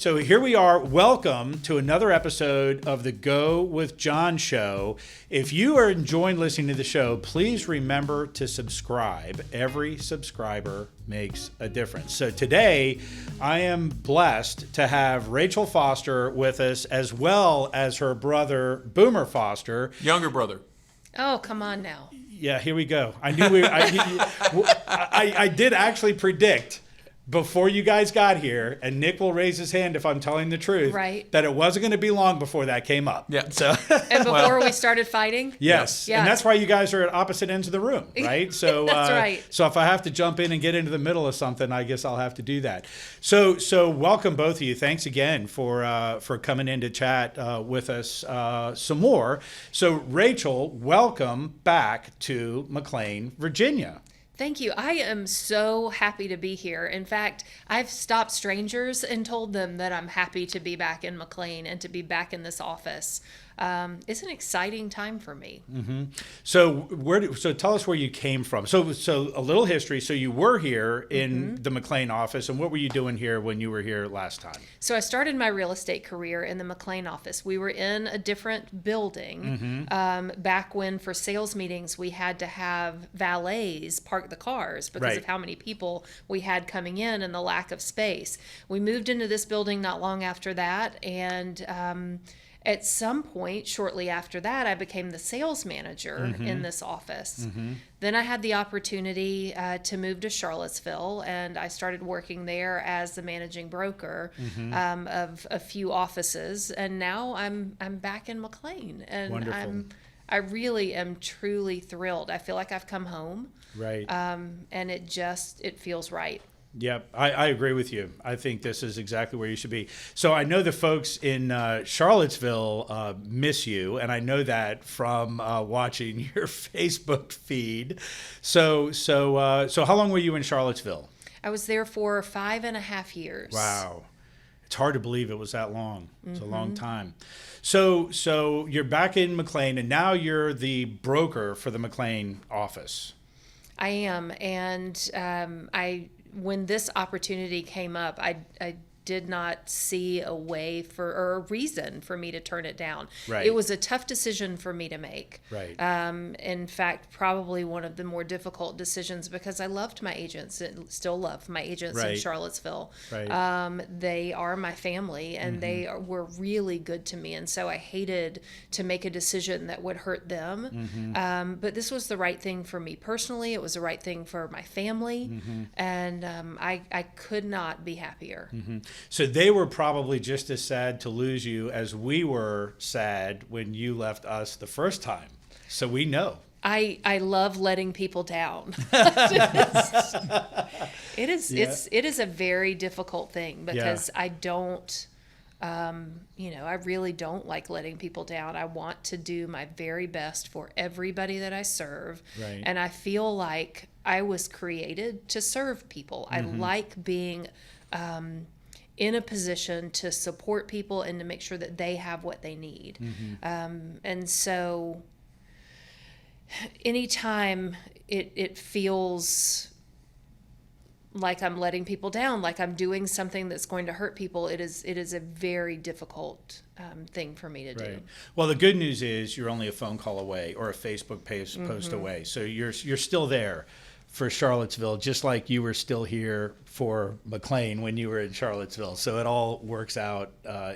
So here we are. Welcome to another episode of the Go with John show. If you are enjoying listening to the show, please remember to subscribe. Every subscriber makes a difference. So today, I am blessed to have Rachel Foster with us, as well as her brother, Boomer Foster. Younger brother. Oh, come on now. Yeah, here we go. I knew I did actually predict before you guys got here, and Nick will raise his hand if I'm telling the truth, right, that it wasn't going to be long before that came up. Yeah. So and before we started fighting? Yes. Yeah. And that's why you guys are at opposite ends of the room, right? So that's right. So if I have to jump in and get into the middle of something, I guess I'll have to do that. So welcome both of you. Thanks again for coming in to chat with us some more. So Rachel, welcome back to McLean, Virginia. Thank you. I am so happy to be here. In fact, I've stopped strangers and told them that I'm happy to be back in McLean and to be back in this office. It's an exciting time for me. Mm-hmm. So tell us where you came from. So a little history. So you were here in the McLean office, and what were you doing here when you were here last time? So I started my real estate career in the McLean office. We were in a different building back when, for sales meetings, we had to have valets park the cars because of how many people we had coming in and the lack of space. We moved into this building not long after that, and at some point, shortly after that, I became the sales manager in this office. Then I had the opportunity to move to Charlottesville, and I started working there as the managing broker of a few offices. And now I'm back in McLean, and Wonderful. I really am truly thrilled. I feel like I've come home, right? And it feels right. Yep, I agree with you. I think this is exactly where you should be. So I know the folks in Charlottesville miss you, and I know that from watching your Facebook feed. So how long were you in Charlottesville? I was there for 5.5 years. Wow. It's hard to believe it was that long. It's a long time. So you're back in McLean, and now you're the broker for the McLean office. I am, and when this opportunity came up, I did not see a way or a reason for me to turn it down. Right. It was a tough decision for me to make. Right. In fact, probably one of the more difficult decisions because I loved my agents and still love my agents in Charlottesville. Right. They are my family, and they were really good to me. And so I hated to make a decision that would hurt them. But this was the right thing for me personally. It was the right thing for my family. And I could not be happier. So they were probably just as sad to lose you as we were sad when you left us the first time. So we know. I love letting people down. It is a very difficult thing because I don't, I really don't like letting people down. I want to do my very best for everybody that I serve. Right. And I feel like I was created to serve people. I like being in a position to support people and to make sure that they have what they need. And so anytime it feels like I'm letting people down, like I'm doing something that's going to hurt people, it is a very difficult thing for me to do. Well, the good news is you're only a phone call away or a Facebook post away. So you're still there for Charlottesville, just like you were still here for McLean when you were in Charlottesville. So it all works out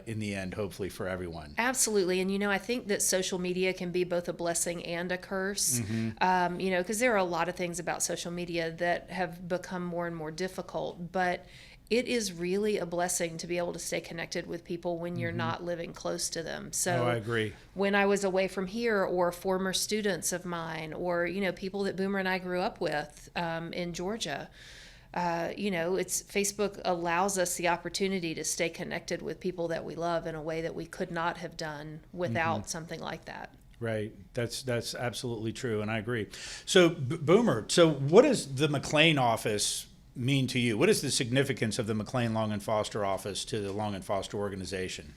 in the end, hopefully, for everyone. Absolutely. And, I think that social media can be both a blessing and a curse, because there are a lot of things about social media that have become more and more difficult. But it is really a blessing to be able to stay connected with people when you're not living close to them. So I agree. When I was away from here, or former students of mine, or, people that Boomer and I grew up with in Georgia, Facebook allows us the opportunity to stay connected with people that we love in a way that we could not have done without something like that. Right. That's absolutely true, and I agree. So, Boomer, what does the McLean office mean to you? What is the significance of the McLean Long and Foster office to the Long and Foster organization?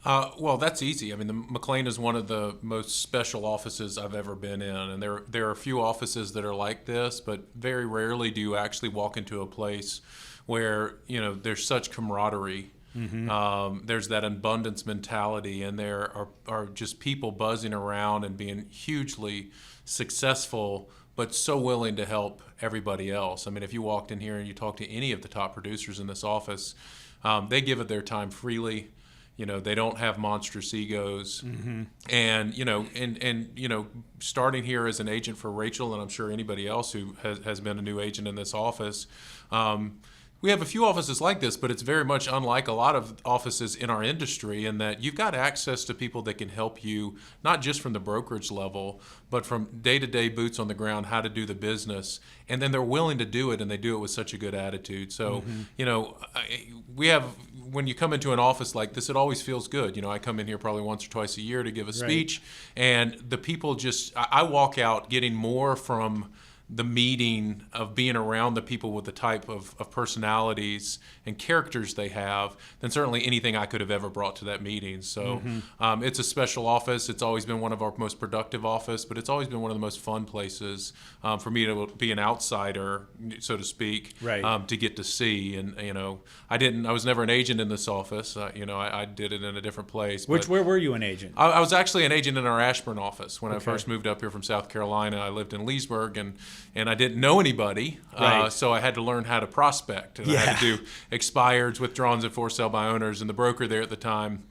Well, that's easy. I mean, the McLean is one of the most special offices I've ever been in, and there are a few offices that are like this, but very rarely do you actually walk into a place where there's such camaraderie There's that abundance mentality, and there are just people buzzing around and being hugely successful, but so willing to help everybody else. I mean, if you walked in here and you talked to any of the top producers in this office, they give it their time freely. They don't have monstrous egos. And, starting here as an agent for Rachel, and I'm sure anybody else who has been a new agent in this office, we have a few offices like this, but it's very much unlike a lot of offices in our industry in that you've got access to people that can help you, not just from the brokerage level, but from day-to-day boots on the ground, how to do the business. And then they're willing to do it, and they do it with such a good attitude. So, when you come into an office like this, it always feels good. I come in here probably once or twice a year to give a speech, and the people I walk out getting more from the meeting of being around the people with the type of personalities and characters they have than certainly anything I could have ever brought to that meeting. So it's a special office. It's always been one of our most productive office, but it's always been one of the most fun places for me to be an outsider, so to speak, to get to see. And, I was never an agent in this office. I did it in a different place. Where were you an agent? I was actually an agent in our Ashburn office. When I first moved up here from South Carolina, I lived in Leesburg, and I didn't know anybody, so I had to learn how to prospect. And I had to do expireds, withdrawals, and for sale by owners. And the broker there at the time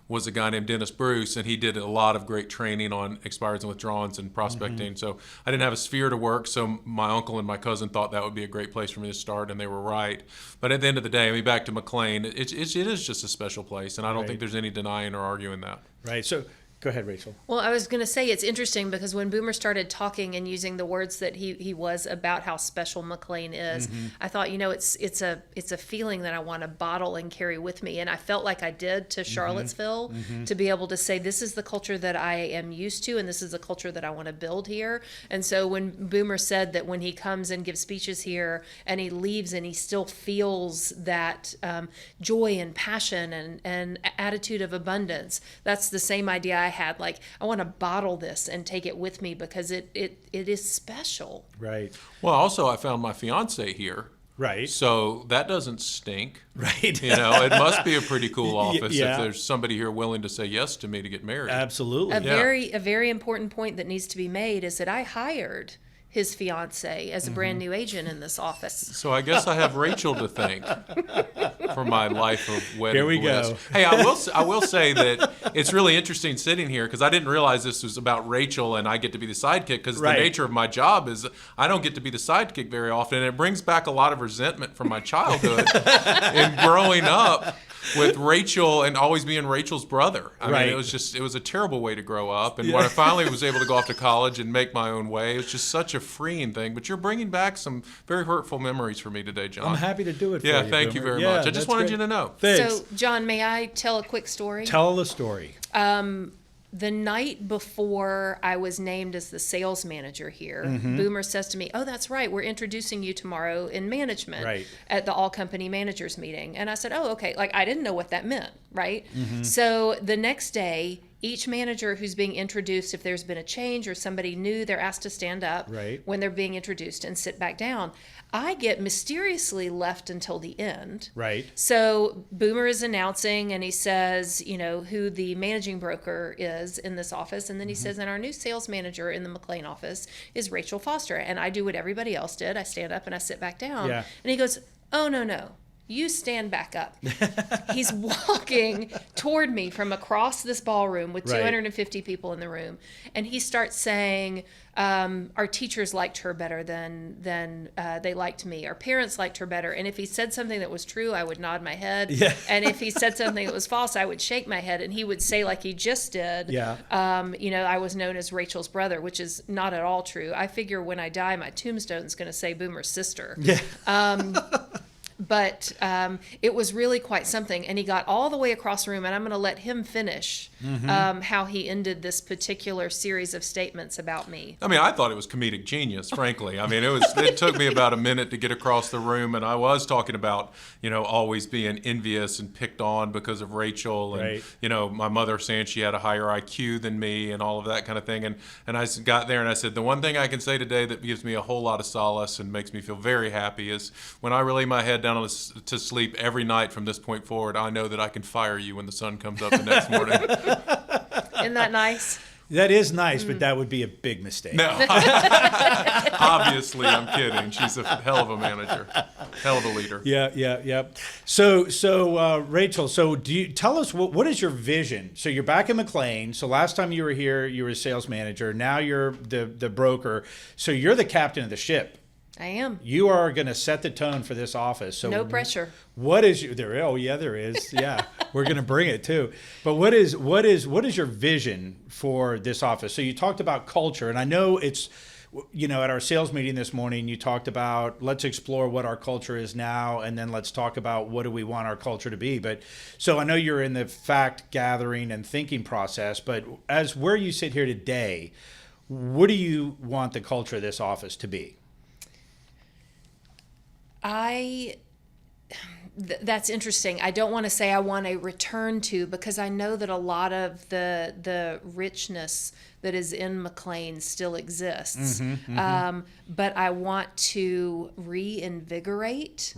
was a guy named Dennis Bruce, and he did a lot of great training on expireds and withdrawals and prospecting. So I didn't have a sphere to work, so my uncle and my cousin thought that would be a great place for me to start, and they were right. But at the end of the day, back to McLean, it is just a special place, and I don't think there's any denying or arguing that. Right. So go ahead, Rachel. Well, I was going to say it's interesting because when Boomer started talking and using the words that he was about how special McLean is, I thought, it's a feeling that I want to bottle and carry with me. And I felt like I did to Charlottesville to be able to say, this is the culture that I am used to, and this is the culture that I want to build here. And so when Boomer said that when he comes and gives speeches here and he leaves and he still feels that joy and passion and attitude of abundance, that's the same idea I had. Like, I want to bottle this and take it with me because it is special. Right. Well, also I found my fiance here. Right. So that doesn't stink. Right. It must be a pretty cool office Yeah. if there's somebody here willing to say yes to me to get married. Absolutely. A very important point that needs to be made is that I hired his fiance as a brand new agent in this office. So I guess I have Rachel to thank for my life of wedding Here we bliss. go. Hey, I will say that it's really interesting sitting here because I didn't realize this was about Rachel and I get to be the sidekick because the nature of my job is I don't get to be the sidekick very often, and it brings back a lot of resentment from my childhood and growing up with Rachel and always being Rachel's brother. I mean, it was a terrible way to grow up. And when I finally was able to go off to college and make my own way, it was just such a freeing thing. But you're bringing back some very hurtful memories for me today, John. I'm happy to do it for you. Yeah, thank you very much. I just wanted you to know. Thanks. So, John, may I tell a quick story? Tell the story. The night before I was named as the sales manager here, Boomer says to me, "Oh, that's right. We're introducing you tomorrow in management at the all company managers meeting." And I said, "Oh, okay." Like, I didn't know what that meant, right? So the next day, each manager who's being introduced, if there's been a change or somebody new, they're asked to stand up when they're being introduced and sit back down. I get mysteriously left until the end. Right. So Boomer is announcing, and he says, who the managing broker is in this office. And then he says, and our new sales manager in the McLean office is Rachel Foster. And I do what everybody else did. I stand up and I sit back down. Yeah. And he goes, "Oh, no. You stand back up." He's walking toward me from across this ballroom with 250 people in the room. And he starts saying, our teachers liked her better than they liked me. Our parents liked her better. And if he said something that was true, I would nod my head. Yeah. And if he said something that was false, I would shake my head. And he would say, like he just did, I was known as Rachel's brother, which is not at all true. I figure when I die, my tombstone's going to say Boomer's sister. Yeah. But it was really quite something. And he got all the way across the room, and I'm going to let him finish how he ended this particular series of statements about me. I mean, I thought it was comedic genius, frankly. I mean, it took me about a minute to get across the room, and I was talking about, always being envious and picked on because of Rachel, and, my mother saying she had a higher IQ than me and all of that kind of thing. And I got there and I said, the one thing I can say today that gives me a whole lot of solace and makes me feel very happy is when I lay my head down down to sleep every night from this point forward, I know that I can fire you when the sun comes up the next morning. Isn't that nice? That is nice, but that would be a big mistake. No, obviously I'm kidding. She's a hell of a manager, hell of a leader. Yeah. So Rachel, so do you tell us what is your vision? So you're back in McLean. So last time you were here, you were a sales manager. Now you're the broker. So you're the captain of the ship. I am. You are going to set the tone for this office. So no pressure. What is there? Oh yeah, there is. Yeah, we're going to bring it too. But what is your vision for this office? So you talked about culture, and I know it's, at our sales meeting this morning, you talked about let's explore what our culture is now, and then let's talk about what do we want our culture to be. But so I know you're in the fact gathering and thinking process, but as where you sit here today, what do you want the culture of this office to be? That's interesting. I don't want to say I want a return to, because I know that a lot of the richness that is in McLean still exists. But I want to reinvigorate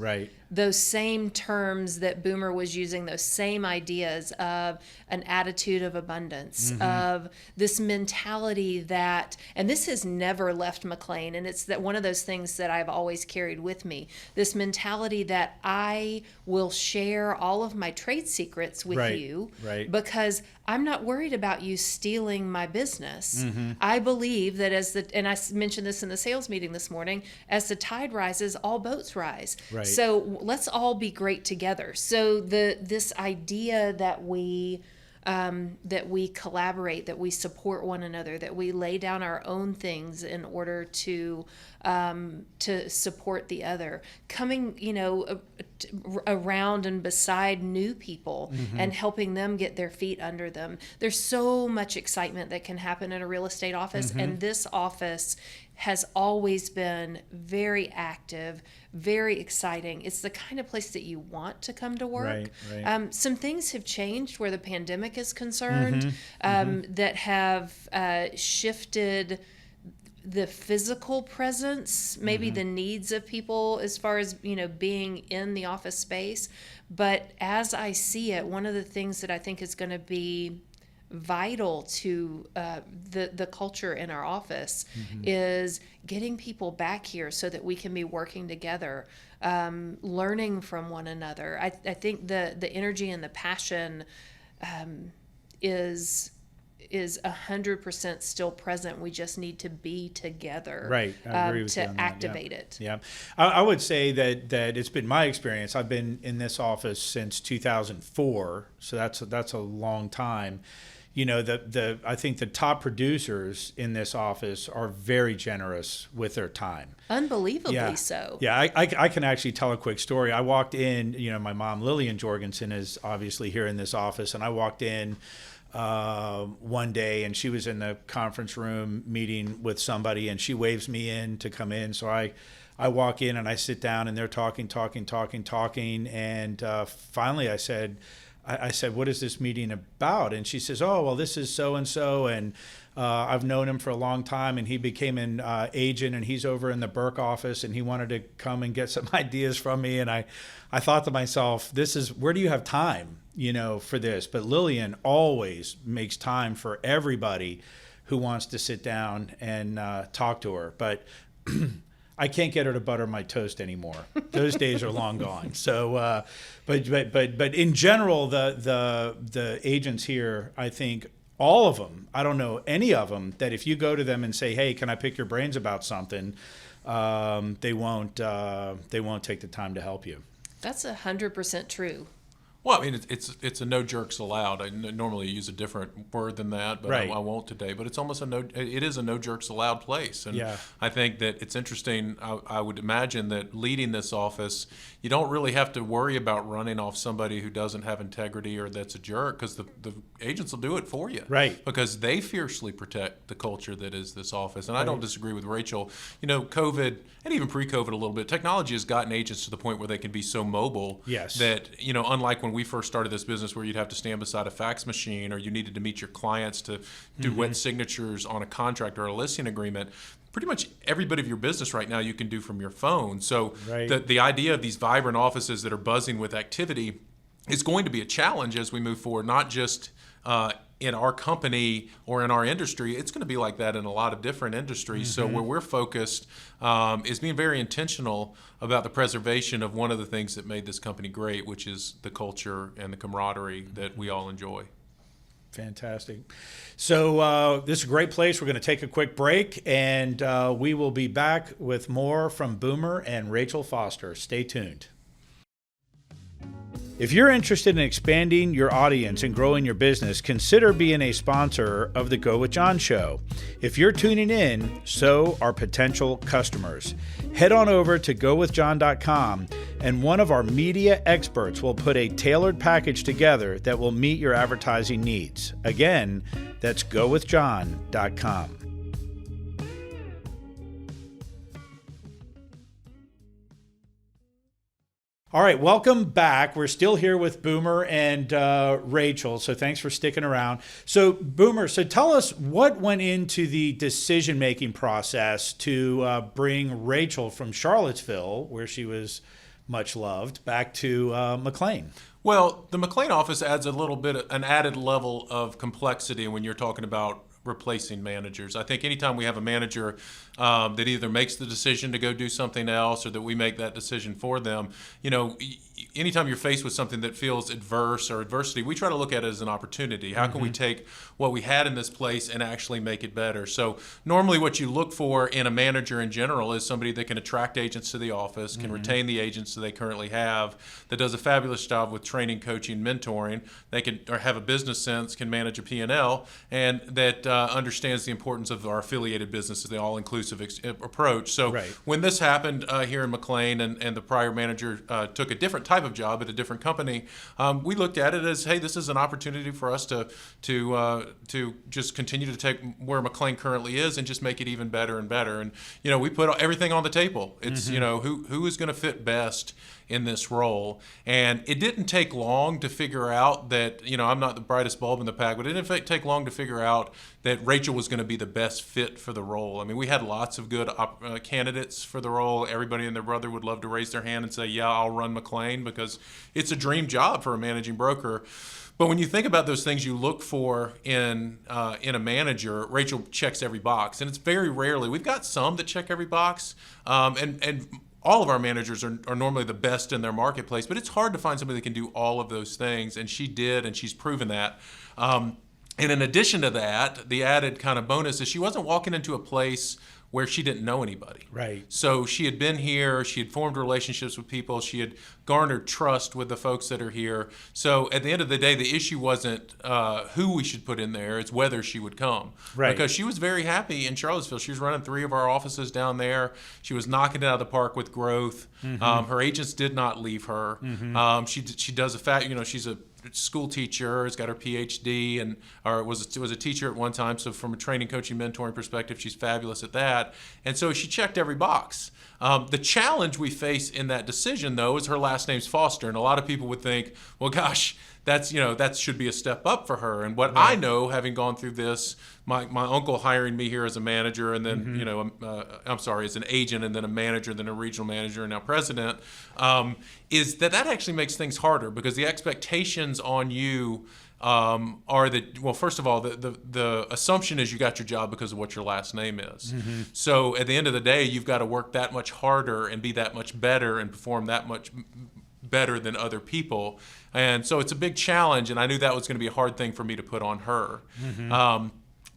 those same terms that Boomer was using, those same ideas of an attitude of abundance, of this mentality that, and this has never left McLean, and it's that one of those things that I've always carried with me, this mentality that I will share all of my trade secrets with you because I'm not worried about you stealing my business. I believe that and I mentioned this in the sales meeting this morning, as the tide rises, all boats rise. So let's all be great together. So this idea that we collaborate, that we support one another, that we lay down our own things in order to support the other, coming, around and beside new people and helping them get their feet under them. There's so much excitement that can happen in a real estate office, and this office has always been very active, very exciting. It's the kind of place that you want to come to work. Some things have changed where the pandemic is concerned, that have shifted the physical presence, maybe the needs of people as far as, being in the office space. But as I see it, one of the things that I think is going to be vital to the culture in our office is getting people back here so that we can be working together, learning from one another. I think the energy and the passion is 100% still present. We just need to be together, I agree with you on that. Activate it. Yeah, I would say that it's been my experience. I've been in this office since 2004, so that's a long time. I think the top producers in this office are very generous with their time. Unbelievably so. Yeah, I can actually tell a quick story. I walked in, my mom, Lillian Jorgensen, is obviously here in this office, and I walked in one day, and she was in the conference room meeting with somebody, and she waves me in to come in. So I walk in and I sit down, and they're talking, and finally I said, what is this meeting about? And she says, oh, well, this is so-and-so, and I've known him for a long time, and he became an agent, and he's over in the Burke office, and he wanted to come and get some ideas from me. And I thought to myself, where do you have time, for this? But Lillian always makes time for everybody who wants to sit down and talk to her. But I can't get her to butter my toast anymore. Those days are long gone. So, but in general, the agents here, I think all of them, I don't know any of them that if you go to them and say, hey, can I pick your brains about something, they won't take the time to help you. That's 100% true. Well, I mean, it's a no jerks allowed. I normally use a different word than that, but I won't today. But it's almost it is a no jerks allowed place. And I think that it's interesting. I would imagine that leading this office, you don't really have to worry about running off somebody who doesn't have integrity or that's a jerk, because the agents will do it for you. Because they fiercely protect the culture that is this office. And I don't disagree with Rachel. COVID, and even pre-COVID a little bit, technology has gotten agents to the point where they can be so mobile that, unlike when we first started this business where you'd have to stand beside a fax machine, or you needed to meet your clients to do wet signatures on a contract or a listing agreement, pretty much every bit of your business right now you can do from your phone. So Right. the idea of these vibrant offices that are buzzing with activity is going to be a challenge as we move forward, not just in our company or in our industry. It's going to be like that in a lot of different industries. So where we're focused is being very intentional about the preservation of one of the things that made this company great, which is the culture and the camaraderie that we all enjoy. Fantastic. So this is a great place. We're going to take a quick break, and we will be back with more from Boomer and Rachel Foster. Stay tuned. If you're interested in expanding your audience and growing your business, consider being a sponsor of the Go with John show. If you're tuning in, so are potential customers. Head on over to gowithjohn.com, and one of our media experts will put a tailored package together that will meet your advertising needs. Again, that's gowithjohn.com. All right, welcome back. We're still here with Boomer and Rachel, so thanks for sticking around. So, Boomer, so tell us what went into the decision-making process to bring Rachel from Charlottesville, where she was much loved, back to McLean. Well, the McLean office adds a little bit, an added level of complexity when you're talking about replacing managers. I think anytime we have a manager that either makes the decision to go do something else or that we make that decision for them, anytime you're faced with something that feels adverse or adversity, we try to look at it as an opportunity. How can we take what we had in this place and actually make it better? So normally what you look for in a manager in general is somebody that can attract agents to the office, can retain the agents that they currently have, that does a fabulous job with training, coaching, mentoring. They can or have a business sense, can manage a P&L, and that understands the importance of our affiliated businesses, the all-inclusive approach. So when this happened here in McLean and the prior manager took a different type of job at a different company, we looked at it as, hey, this is an opportunity for us to just continue to take where McLean currently is and just make it even better and better. And we put everything on the table. It's who is going to fit best in this role. And it didn't take long to figure out that, I'm not the brightest bulb in the pack, but it didn't take long to figure out that Rachel was going to be the best fit for the role. I mean, we had lots of good candidates for the role. Everybody and their brother would love to raise their hand and say, yeah, I'll run McLean, because it's a dream job for a managing broker. But when you think about those things you look for in a manager, Rachel checks every box. And it's very rarely. We've got some that check every box, and all of our managers are normally the best in their marketplace, but it's hard to find somebody that can do all of those things, and she did, and she's proven that. And in addition to that, the added kind of bonus is she wasn't walking into a place where she didn't know anybody. Right. So she had been here, she had formed relationships with people, she had garnered trust with the folks that are here. So at the end of the day, the issue wasn't who we should put in there, it's whether she would come. Right. Because she was very happy in Charlottesville. She was running 3 of our offices down there. She was knocking it out of the park with growth. Her agents did not leave her. She does she's a school teacher, has got her PhD, and was a teacher at one time. So from a training, coaching, mentoring perspective, she's fabulous at that. And so she checked every box. The challenge we face in that decision, though, is her last name's Foster, and a lot of people would think, well, gosh, that should be a step up for her. And what I know, having gone through this, my uncle hiring me here as a manager, and then as an agent, and then a manager, then a regional manager, and now president, is that actually makes things harder, because the expectations on you are that, well, first of all, the assumption is you got your job because of what your last name is. So at the end of the day, you've got to work that much harder and be that much better and perform that much better than other people. And so it's a big challenge, and I knew that was going to be a hard thing for me to put on her.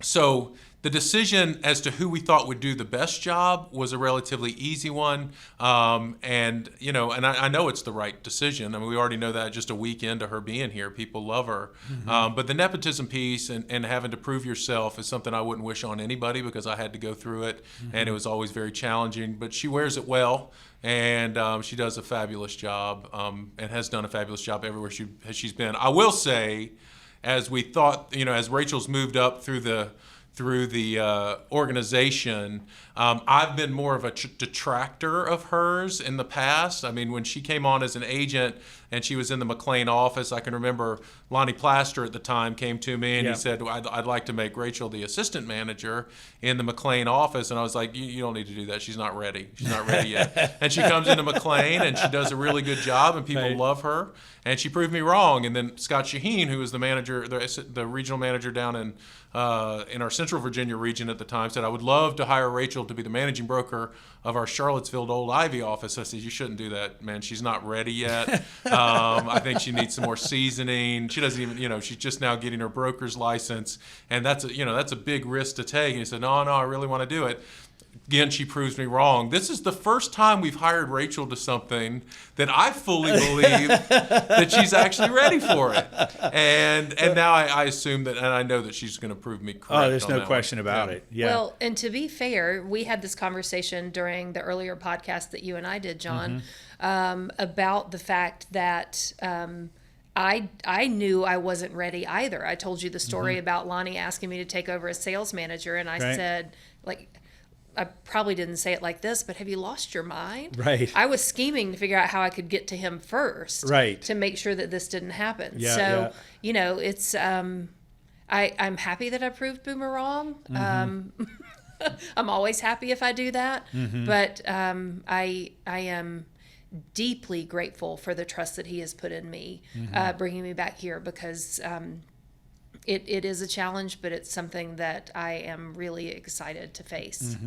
So the decision as to who we thought would do the best job was a relatively easy one, and I know it's the right decision. I mean, we already know that just a week into her being here, people love her. But the nepotism piece and having to prove yourself is something I wouldn't wish on anybody, because I had to go through it, and it was always very challenging. But she wears it well, and she does a fabulous job, and has done a fabulous job everywhere she's been. I will say, as we thought, as Rachel's moved up through the through the organization. I've been more of a detractor of hers in the past. I mean, when she came on as an agent and she was in the McLean office, I can remember Lonnie Plaster at the time came to me and he said, I'd like to make Rachel the assistant manager in the McLean office. And I was like, you don't need to do that. She's not ready. She's not ready yet. And she comes into McLean and she does a really good job and people love her. And she proved me wrong. And then Scott Shaheen, who was the manager, the regional manager down in our Central Virginia region at the time, said, I would love to hire Rachel to be the managing broker of our Charlottesville Old Ivy office. I said, you shouldn't do that, man. She's not ready yet. I think she needs some more seasoning. She doesn't even, she's just now getting her broker's license. And that's a big risk to take. And he said, no, I really want to do it. Again, she proves me wrong. This is the first time we've hired Rachel to something that I fully believe that she's actually ready for it. And now I assume that, and I know that she's going to prove me correct. Oh, there's no question about it. Yeah. Well, and to be fair, we had this conversation during the earlier podcast that you and I did, John, about the fact that I knew I wasn't ready either. I told you the story about Lonnie asking me to take over as sales manager, and I said, I probably didn't say it like this, but have you lost your mind? Right. I was scheming to figure out how I could get to him first. Right. To make sure that this didn't happen. Yeah, so, it's, I'm happy that I proved Boomer wrong. I'm always happy if I do that. But I am deeply grateful for the trust that he has put in me, bringing me back here, because it is a challenge, but it's something that I am really excited to face.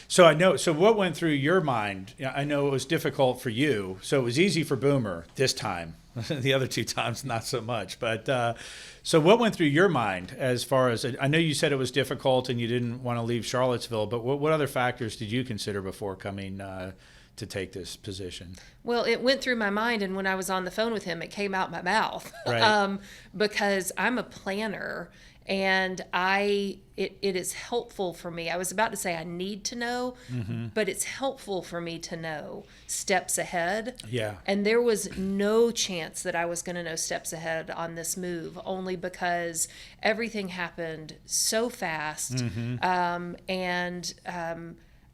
So what went through your mind? I know it was difficult for you. So it was easy for Boomer this time. The other two times, not so much. But so what went through your mind as far as, I know you said it was difficult and you didn't want to leave Charlottesville, but what other factors did you consider before coming to take this position? Well, it went through my mind, and when I was on the phone with him, it came out my mouth. Right. Because I'm a planner, and it is helpful for me. I was about to say I need to know, but it's helpful for me to know steps ahead. Yeah. And there was no chance that I was going to know steps ahead on this move, only because everything happened so fast.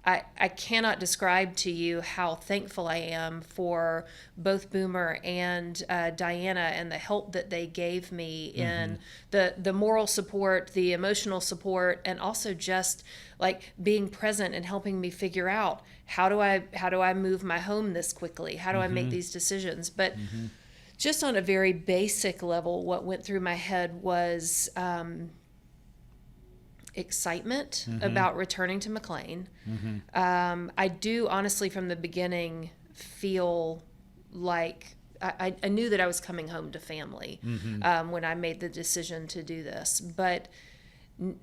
I cannot describe to you how thankful I am for both Boomer and Diana and the help that they gave me in the moral support, the emotional support, and also just like being present and helping me figure out how do I move my home this quickly? How do I make these decisions? But just on a very basic level, what went through my head was excitement about returning to McLean. I do honestly from the beginning feel like I knew that I was coming home to family when I made the decision to do this, but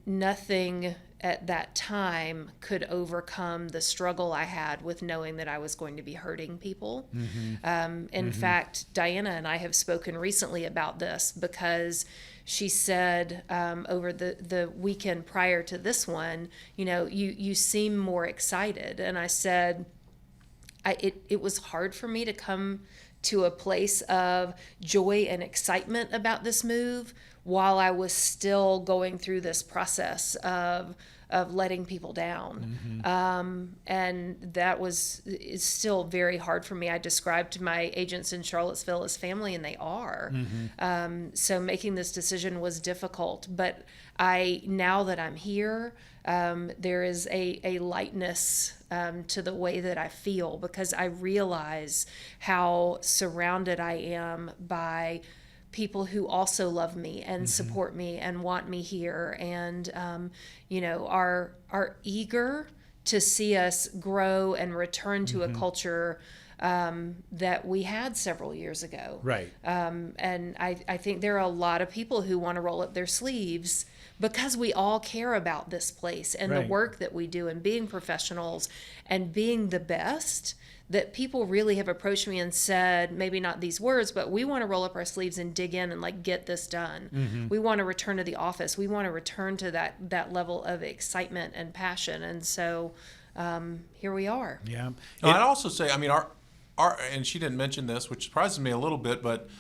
nothing at that time could overcome the struggle I had with knowing that I was going to be hurting people. In fact, Diana and I have spoken recently about this, because she said over the weekend prior to this one, you seem more excited. And I said, it was hard for me to come to a place of joy and excitement about this move while I was still going through this process of letting people down. And that is still very hard for me. I described my agents in Charlottesville as family, and they are. So making this decision was difficult, but now that I'm here, there is a lightness to the way that I feel, because I realize how surrounded I am by people who also love me and support me and want me here, and are eager to see us grow and return to a culture that we had several years ago. Right. And I think there are a lot of people who want to roll up their sleeves because we all care about this place and the work that we do and being professionals and being the best, that people really have approached me and said, maybe not these words, but we want to roll up our sleeves and dig in and get this done. We want to return to the office. We want to return to that level of excitement and passion. And so here we are. Yeah. No, I'd also say, our and she didn't mention this, which surprises me a little bit, but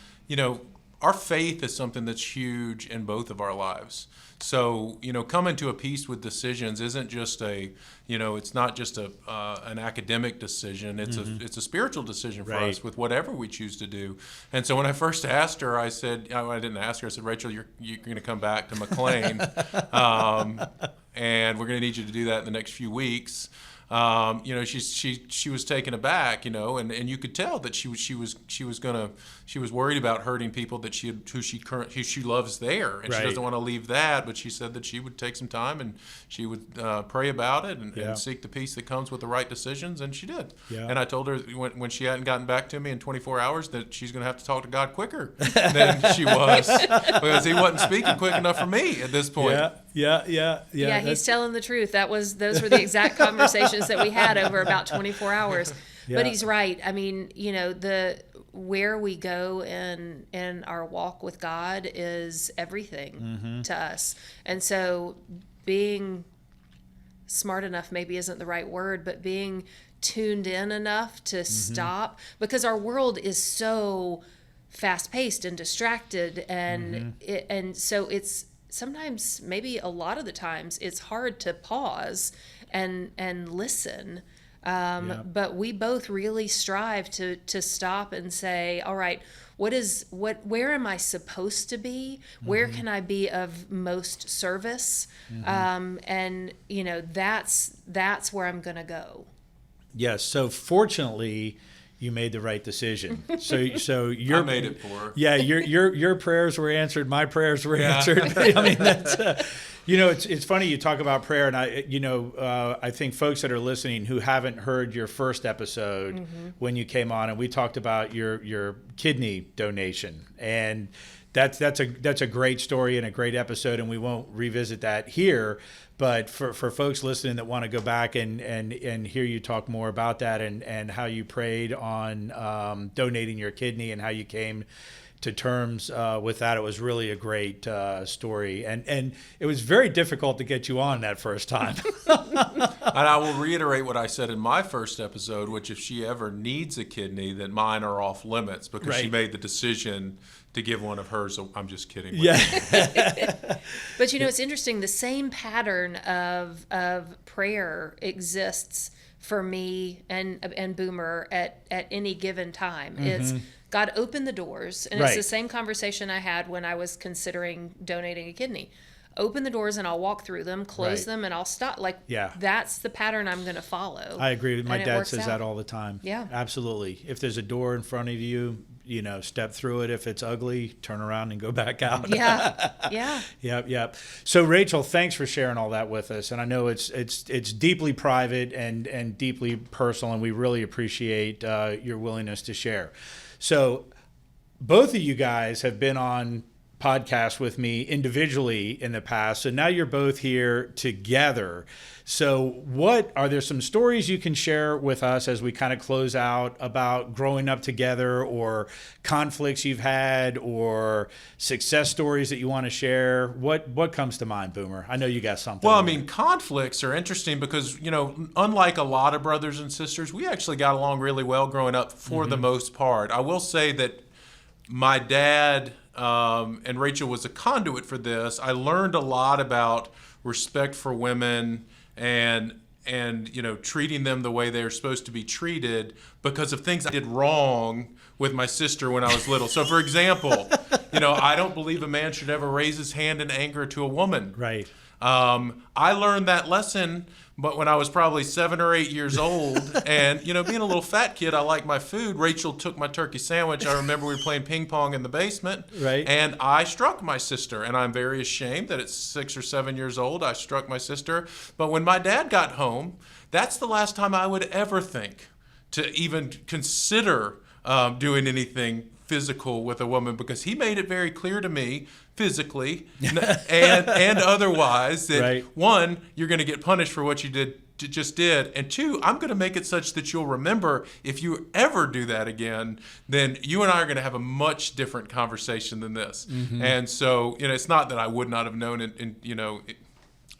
our faith is something that's huge in both of our lives. So, coming to a peace with decisions isn't just it's not just an academic decision. It's a spiritual decision for us with whatever we choose to do. And so when I first asked her, I said, I didn't ask her, I said, Rachel, you're going to come back to McLean, and we're going to need you to do that in the next few weeks. She was taken aback, and you could tell that she was worried about hurting people that who she loves there, and she doesn't want to leave that. But she said that she would take some time and she would pray about it and seek the peace that comes with the right decisions, and she did. Yeah. And I told her when she hadn't gotten back to me in 24 hours that she's going to have to talk to God quicker than she was because He wasn't speaking quick enough for me at this point. Yeah, he's telling the truth. Those were the exact conversations that we had over about 24 hours. Yeah. But he's right. I mean, where we go in our walk with God is everything to us. And so being smart enough maybe isn't the right word, but being tuned in enough to stop, because our world is so fast-paced and distracted, and so it's sometimes, maybe a lot of the times, it's hard to pause and listen. But we both really strive to stop and say, all right, where am I supposed to be? Where can I be of most service? And that's where I'm going to go. Yes. So fortunately, you made the right decision. So I made it for her. Yeah, your prayers were answered. My prayers were answered. I mean, that's it's funny you talk about prayer, and I think folks that are listening who haven't heard your first episode when you came on, and we talked about your kidney donation, and that's a great story and a great episode, and we won't revisit that here. But for folks listening that want to go back and hear you talk more about that and how you prayed on donating your kidney and how you came to terms with that, it was really a great story. And it was very difficult to get you on that first time. And I will reiterate what I said in my first episode, which if she ever needs a kidney, that mine are off limits because she made the decision to give one of hers. I'm just kidding. Yeah. But it's interesting. The same pattern of prayer exists for me and Boomer at any given time. It's God, open the doors, and it's the same conversation I had when I was considering donating a kidney. Open the doors and I'll walk through them, close them, and I'll stop. That's the pattern I'm going to follow. I agree. My dad says that all the time. Yeah. Absolutely. If there's a door in front of you, step through it. If it's ugly, turn around and go back out. Yeah. Yeah. Yep. So Rachel, thanks for sharing all that with us. And I know it's deeply private and deeply personal, and we really appreciate your willingness to share. So both of you guys have been on podcasts with me individually in the past. So now you're both here together. So are there some stories you can share with us as we kind of close out about growing up together, or conflicts you've had, or success stories that you want to share? What comes to mind, Boomer? I know you got something. Well, I mean, conflicts are interesting because, unlike a lot of brothers and sisters, we actually got along really well growing up for the most part. I will say that my dad and Rachel was a conduit for this. I learned a lot about respect for women and treating them the way they're supposed to be treated because of things I did wrong with my sister when I was little. So, for example, I don't believe a man should ever raise his hand in anger to a woman. Right. I learned that lesson, but when I was probably 7 or 8 years old, and being a little fat kid, I like my food. Rachel took my turkey sandwich. I remember we were playing ping pong in the basement, right? And I struck my sister, and I'm very ashamed that at 6 or 7 years old I struck my sister. But when my dad got home, that's the last time I would ever think to even consider doing anything physical with a woman, because he made it very clear to me physically and otherwise that one, you're going to get punished for what you just did, and two, I'm going to make it such that you'll remember if you ever do that again, then you and I are going to have a much different conversation than this. And so it's not that I would not have known it, and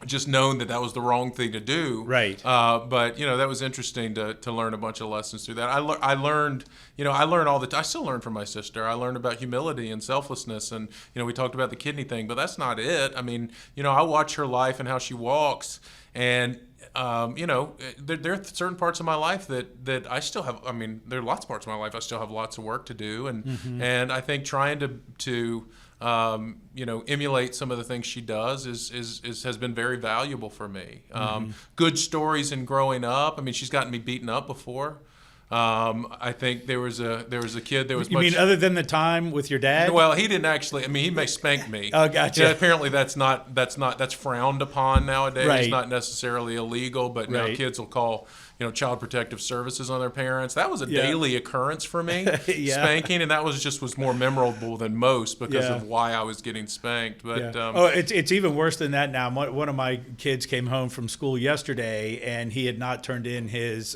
just known that was the wrong thing to do. Right. But that was interesting to learn a bunch of lessons through that. I learned, I learn all the time. I still learn from my sister. I learned about humility and selflessness, and we talked about the kidney thing, but that's not it. I mean, I watch her life and how she walks, and there are certain parts of my life that I still have. I mean, there are lots of parts of my life I still have lots of work to do, and I think trying to emulate some of the things she does has been very valuable for me. Good stories in growing up. I mean, she's gotten me beaten up before. I think there was a kid. You mean other than the time with your dad? Well, he didn't actually. I mean, he may spank me. Oh, gotcha. Apparently, that's frowned upon nowadays. Right. It's not necessarily illegal, but now kids will call Child Protective Services on their parents. That was a daily occurrence for me, spanking, and that was more memorable than most because of why I was getting spanked. But it's even worse than that now. One of my kids came home from school yesterday, and he had not turned in his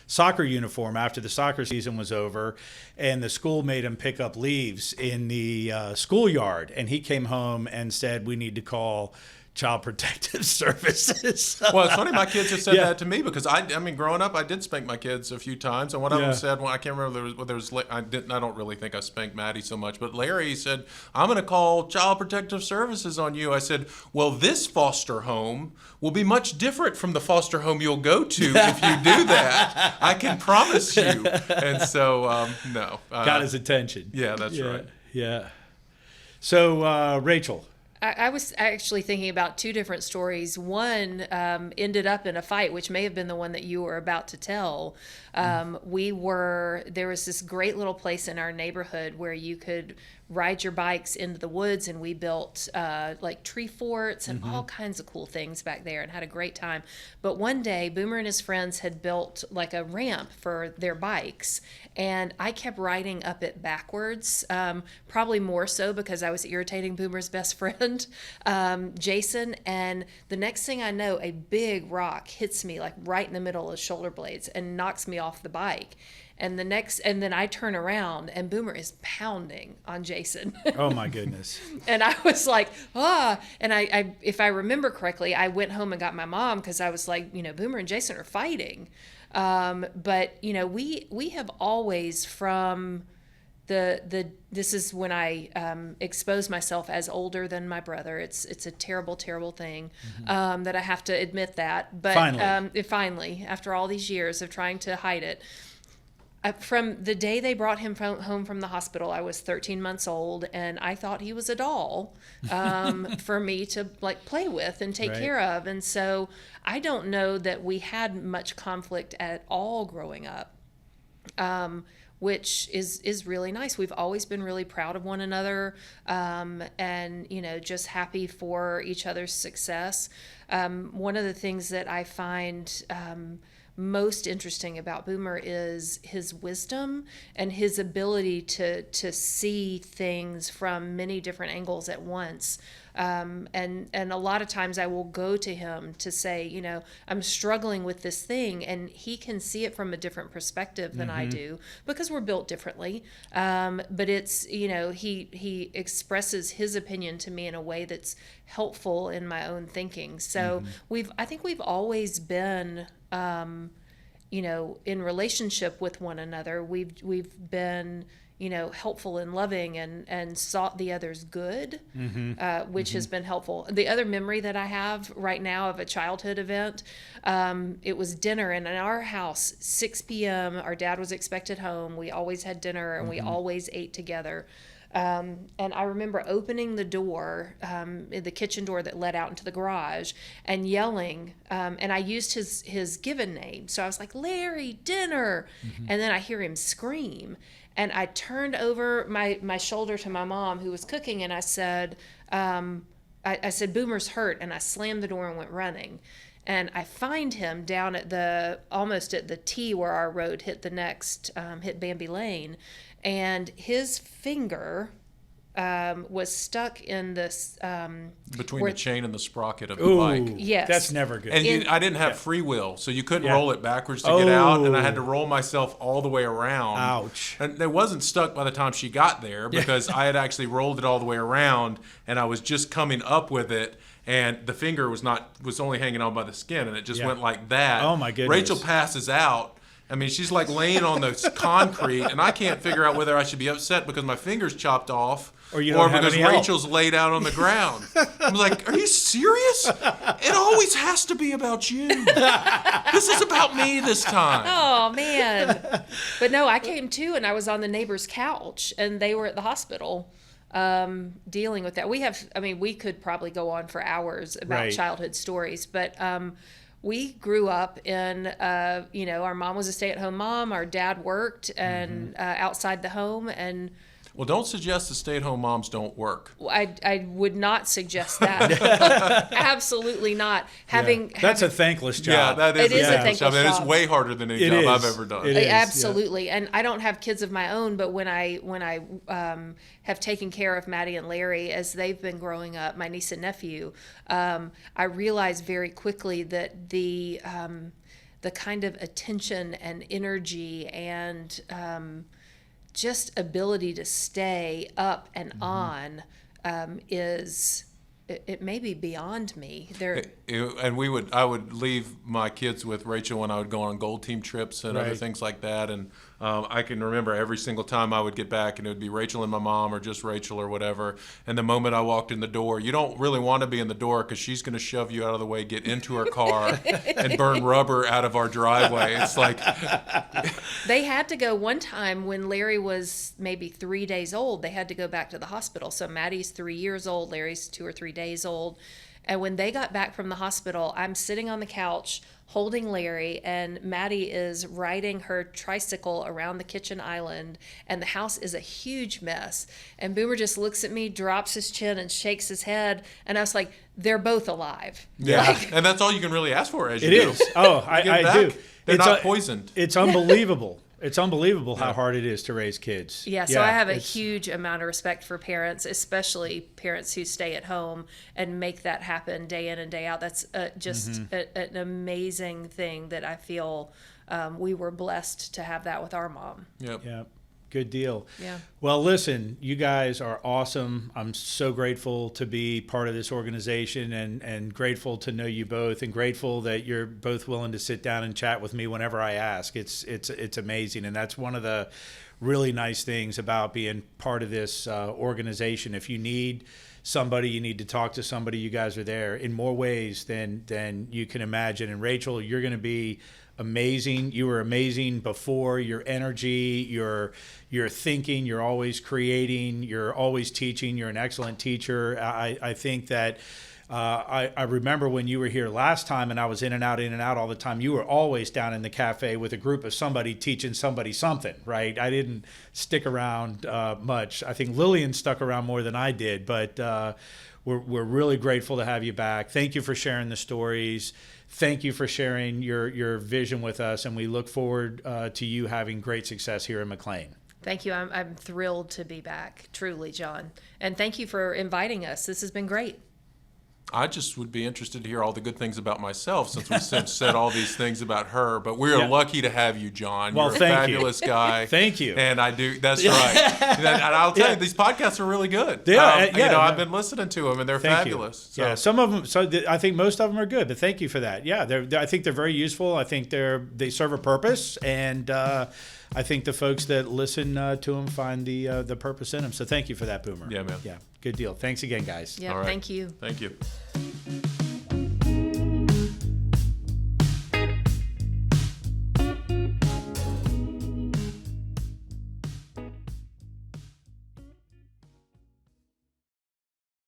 soccer uniform after the soccer season was over, and the school made him pick up leaves in the schoolyard, and he came home and said, "We need to call Child Protective Services." Well, it's funny. My kids have said that to me because I mean, growing up, I did spank my kids a few times, and one of them said, "Well, I can't remember there was I don't really think I spanked Maddie so much, but Larry said, I'm going to call Child Protective Services on you." I said, "Well, this foster home will be much different from the foster home you'll go to if you do that. I can promise you." And so, no, got his attention. Yeah, that's right. Yeah. So, Rachel. I was actually thinking about two different stories. One ended up in a fight, which may have been the one that you were about to tell. There was this great little place in our neighborhood where you could ride your bikes into the woods, and we built like tree forts and all kinds of cool things back there and had a great time. But one day, Boomer and his friends had built like a ramp for their bikes, and I kept riding up it backwards, probably more so because I was irritating Boomer's best friend, Jason. And the next thing I know, a big rock hits me like right in the middle of the shoulder blades and knocks me off the bike. And then I turn around and Boomer is pounding on Jason. Oh my goodness. And I was like, and I, if I remember correctly, I went home and got my mom because I was like, Boomer and Jason are fighting. But we have always from this is when I expose myself as older than my brother. It's a terrible, terrible thing that I have to admit that. But finally, after all these years of trying to hide it, from the day they brought him home from the hospital, I was 13 months old, and I thought he was a doll for me to like play with and take care of. And so I don't know that we had much conflict at all growing up, which is really nice. We've always been really proud of one another, and just happy for each other's success. One of the things that I find most interesting about Boomer is his wisdom and his ability to see things from many different angles at once. And a lot of times I will go to him to say, I'm struggling with this thing, and he can see it from a different perspective than I do because we're built differently. But it's, he expresses his opinion to me in a way that's helpful in my own thinking. So I think we've always been, in relationship with one another. We've been, helpful and loving and sought the other's good, which has been helpful. The other memory that I have right now of a childhood event, it was dinner, and in our house, 6 p.m., our dad was expected home. We always had dinner, and we always ate together. And I remember opening the door, the kitchen door that led out into the garage, and yelling, and I used his given name. So I was like, "Larry, dinner." And then I hear him scream. And I turned over my shoulder to my mom, who was cooking, and I said, I said, "Boomer's hurt." And I slammed the door and went running. And I find him down at almost at the T where our road hit the next, hit Bambi Lane. And his finger was stuck in this between the chain and the sprocket of the bike. Yes, that's never good. And I didn't have free will, so you couldn't roll it backwards to get out, and I had to roll myself all the way around. Ouch! And it wasn't stuck by the time she got there because I had actually rolled it all the way around, and I was just coming up with it. and the finger was only hanging on by the skin, and it just Yeah. went like that. Oh, my goodness. Rachel passes out. I mean, she's like laying on the concrete, and I can't figure out whether I should be upset because my finger's chopped off or because any help. Rachel's laid out on the ground. I'm like, are you serious? It always has to be about you. This is about me this time. Oh man. But no, I came to, and I was on the neighbor's couch, and they were at the hospital dealing with that. We could probably go on for hours about Right. childhood stories, but we grew up in, our mom was a stay-at-home mom. Our dad worked and outside the home, and Well, don't suggest that stay-at-home moms don't work. I would not suggest that. Absolutely not. That's a thankless job. Yeah, that is It is a thankless job. And it's job. way harder than any It job is. I've ever done. It is. Absolutely. And I don't have kids of my own, but when I have taken care of Maddie and Larry as they've been growing up, my niece and nephew, I realized very quickly that the kind of attention and energy and just ability to stay up and on is it may be beyond me. And I would leave my kids with Rachel when I would go on gold team trips and other Right. things like that. And I can remember every single time I would get back, and it would be Rachel and my mom, or just Rachel or whatever. And the moment I walked in the door, you don't really want to be in the door because she's going to shove you out of the way, get into her car, and burn rubber out of our driveway. It's like They had to go one time when Larry was maybe 3 days old. They had to go back to the hospital. So Maddie's 3 years old, Larry's 2 or 3 days old. And when they got back from the hospital, I'm sitting on the couch holding Larry, and Maddie is riding her tricycle around the kitchen island, and the house is a huge mess. And Boomer just looks at me, drops his chin, and shakes his head. And I was like, they're both alive. yeah, and that's all you can really ask for as you It do. is. Oh, You get I back, do. They're It's not a- poisoned. It's unbelievable. It's unbelievable how hard it is to raise kids. Yeah, so I have a it's- huge amount of respect for parents, especially parents who stay at home and make that happen day in and day out. That's just an amazing thing that I feel we were blessed to have that with our mom. Yep. Yeah, good deal. Yeah. Well, listen, you guys are awesome. I'm so grateful to be part of this organization, and grateful to know you both, and grateful that you're both willing to sit down and chat with me whenever I ask. It's amazing, and that's one of the really nice things about being part of this organization. If you need somebody, you need to talk to somebody, you guys are there in more ways than you can imagine. And Rachel, you're going to be amazing. You were amazing before. Your energy, your thinking, you're always creating, you're always teaching, you're an excellent teacher. I think that I remember when you were here last time, and I was in and out all the time, you were always down in the cafe with a group of somebody teaching somebody something, right? I didn't stick around much. I think Lillian stuck around more than I did, but we're really grateful to have you back. Thank you for sharing the stories. Thank you for sharing your vision with us, and we look forward to you having great success here in McLean. Thank you. I'm thrilled to be back, truly, John. And thank you for inviting us. This has been great. I just would be interested to hear all the good things about myself, since we said all these things about her. But we're Yeah. lucky to have you, John. Well, You're a thank you. fabulous guy. Thank you. And I do. That's right. And I'll tell you, these podcasts are really good. Yeah, I've been listening to them, and they're Thank fabulous. You. Yeah, some of them. I think most of them are good, but thank you for that. Yeah, I think they're very useful. I think they serve a purpose, and I think the folks that listen to them find the purpose in them. So thank you for that, Boomer. Yeah, man. Yeah, good deal. Thanks again, guys. Yeah, All right. thank you. Thank you.